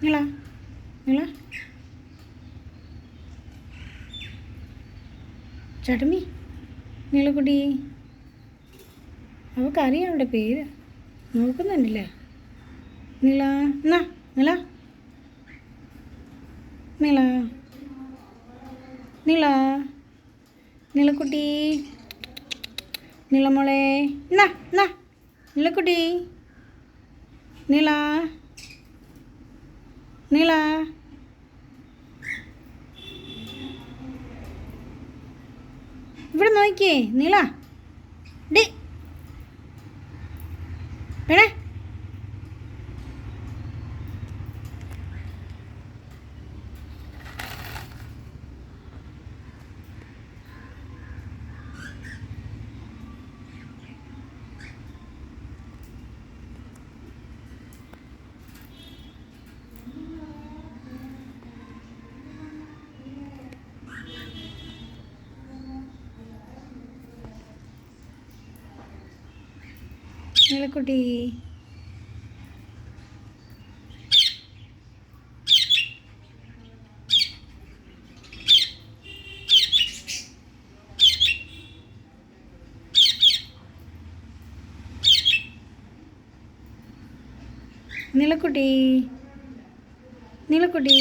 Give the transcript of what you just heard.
നിള നിള ചട്ടമ്മി നീളക്കുട്ടി അവൾക്കറിയാം അവളുടെ പേര് നോക്കുന്നുണ്ടല്ലേ. നിള എന്നാ നിള നിള നിള നിളക്കുട്ടി നിളമോളെ എന്നാ എന്നാ നിളക്കുട്ടി നിള നിള ഇവിടെ നോക്കിയേ നിള ഡി വേണേ നിളക്കുട്ടി നിളക്കുട്ടി നിളക്കുട്ടി